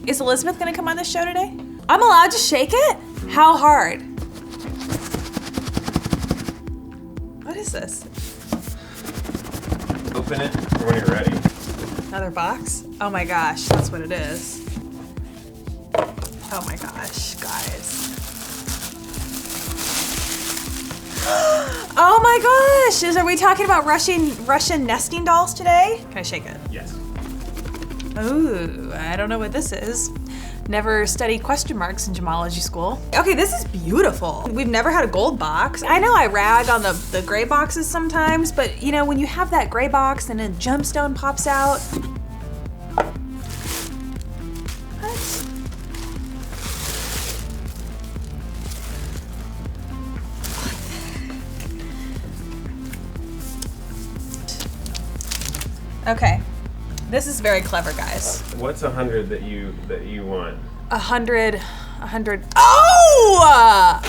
Is Elizabeth gonna come on this show today? I'm allowed to shake it? How hard? What is this? Open it when you're ready. Another box? Oh my gosh, that's what it is. Oh my gosh, guys. Oh my gosh! Are we talking about Russian nesting dolls today? Can I shake it? Yes. Ooh, I don't know what this is. Never studied question marks in gemology school. Okay, this is beautiful. We've never had a gold box. I know I rag on the gray boxes sometimes, but you know, when you have that gray box and a gemstone pops out. What? Okay, this is very clever, guys. What's 100 that you want? 100. Oh!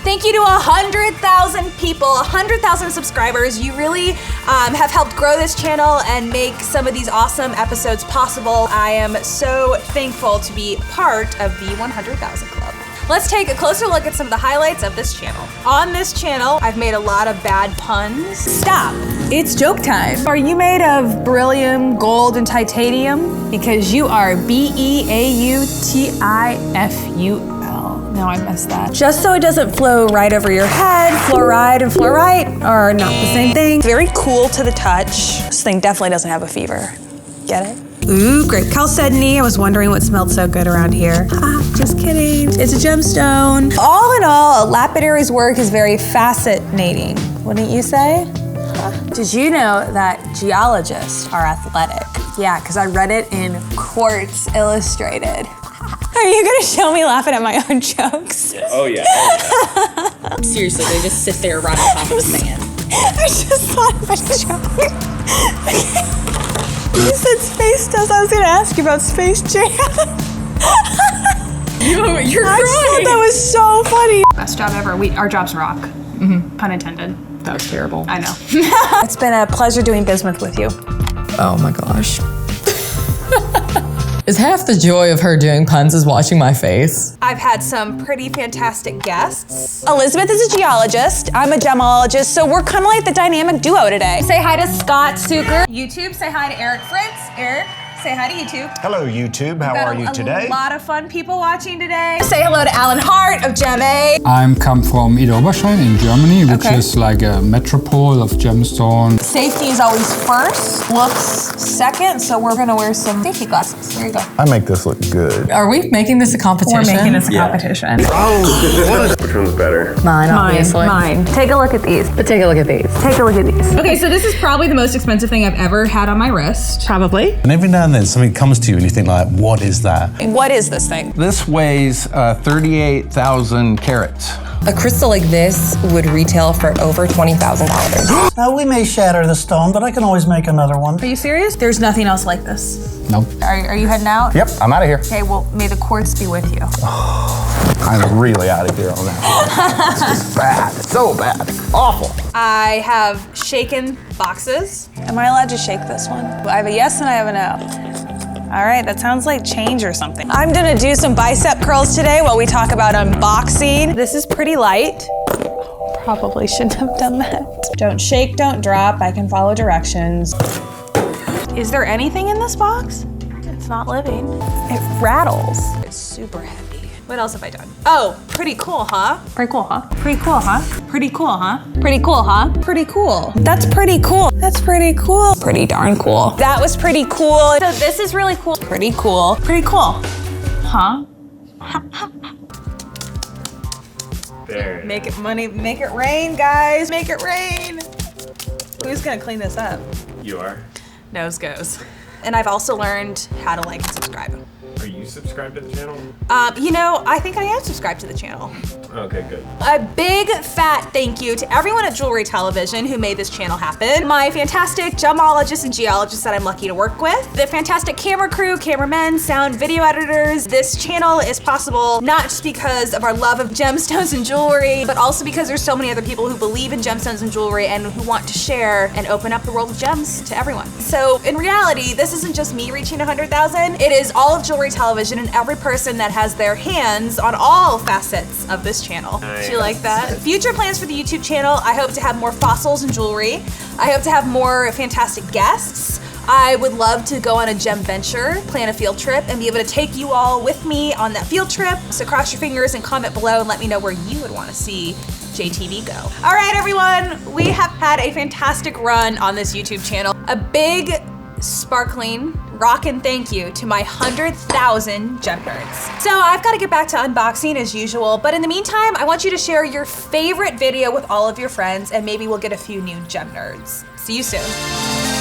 Thank you to 100,000 people, 100,000 subscribers. You really have helped grow this channel and make some of these awesome episodes possible. I am so thankful to be part of the 100,000 club. Let's take a closer look at some of the highlights of this channel. On this channel, I've made a lot of bad puns. Stop, it's joke time. Are you made of beryllium, gold, and titanium? Because you are B-E-A-U-T-I-F-U-L. No, I missed that. Just so it doesn't flow right over your head, fluoride and fluorite are not the same thing. Very cool to the touch. This thing definitely doesn't have a fever. Get it? Ooh, great chalcedony. I was wondering what smelled so good around here. Just kidding. It's a gemstone. All in all, a lapidary's work is very fascinating, wouldn't you say? Did you know that geologists are athletic? Yeah, because I read it in Quartz Illustrated. Are you gonna show me laughing at my own jokes? Yes. Oh yeah. Seriously, they just sit there right on top of the sand. I just thought of a joke. You said Space Dust. I was gonna ask you about Space Jam. You're I just thought crying. that was so funny. Best job ever. Our jobs rock. Mm-hmm. Pun intended. That was terrible. I know. It's been a pleasure doing business with you. Oh my gosh. Is half the joy of her doing puns is watching my face? I've had some pretty fantastic guests. Elizabeth is a geologist. I'm a gemologist, so we're kind of like the dynamic duo today. Say hi to Scott Suker. YouTube, say hi to Eric Fritz. Eric, say hi to YouTube. Hello, YouTube. How are you today? A lot of fun people watching today. Say hello to Alan Hart of Gem A. I'm come from Idar-Oberstein in Germany, which is like a metropole of gemstone. Safety is always first, looks second, so we're gonna wear some safety glasses. There you go. I make this look good. Are we making this a competition? We're making this a competition. Which one's better? Mine, obviously. Mine. Take a look at these. But take a look at these. Take a look at these. Okay, so this is probably the most expensive thing I've ever had on my wrist. Probably. And every now and then something comes to you and you think like, what is that? What is this thing? This weighs 38,000 carats. A crystal like this would retail for over $20,000. We may shatter the stone, but I can always make another one. Are you serious? There's nothing else like this. Nope. Are you heading out? Yep, I'm out of here. Okay, well, may the quartz be with you. I'm really out of here on that. It's just bad. So bad. Awful. I have shaken boxes. Am I allowed to shake this one? I have a yes and I have a no. All right, that sounds like change or something. I'm gonna do some bicep curls today while we talk about unboxing. This is pretty light. Probably shouldn't have done that. Don't shake, don't drop. I can follow directions. Is there anything in this box? It's not living. It rattles. It's super heavy. What else have I done? Oh, pretty cool, huh? Pretty cool, huh? Pretty cool, huh? Pretty cool, huh? Pretty cool, huh? Pretty cool. That's pretty cool. That's pretty cool. Pretty darn cool. That was pretty cool. So this is really cool. Pretty cool. Pretty cool. Huh? There. Make it money, make it rain, guys. Make it rain. Who's gonna clean this up? You are. Nose goes. And I've also learned how to like and subscribe. Are you subscribed to the channel? You know, I think I am subscribed to the channel. Okay, good. A big fat thank you to everyone at Jewelry Television who made this channel happen. My fantastic gemologists and geologists that I'm lucky to work with. The fantastic camera crew, cameramen, sound, video editors. This channel is possible not just because of our love of gemstones and jewelry, but also because there's so many other people who believe in gemstones and jewelry and who want to share and open up the world of gems to everyone. So in reality, this isn't just me reaching 100,000. It is all of Jewelry Television and every person that has their hands on all facets of this channel. Nice. Do you like that? Future plans for the YouTube channel, I hope to have more fossils and jewelry. I hope to have more fantastic guests. I would love to go on a gem venture, plan a field trip, and be able to take you all with me on that field trip. So cross your fingers and comment below and let me know where you would want to see JTV go. All right, everyone, we have had a fantastic run on this YouTube channel. A big, sparkling, rockin' thank you to my 100,000 gem nerds. So I've got to get back to unboxing as usual, but in the meantime, I want you to share your favorite video with all of your friends and maybe we'll get a few new gem nerds. See you soon.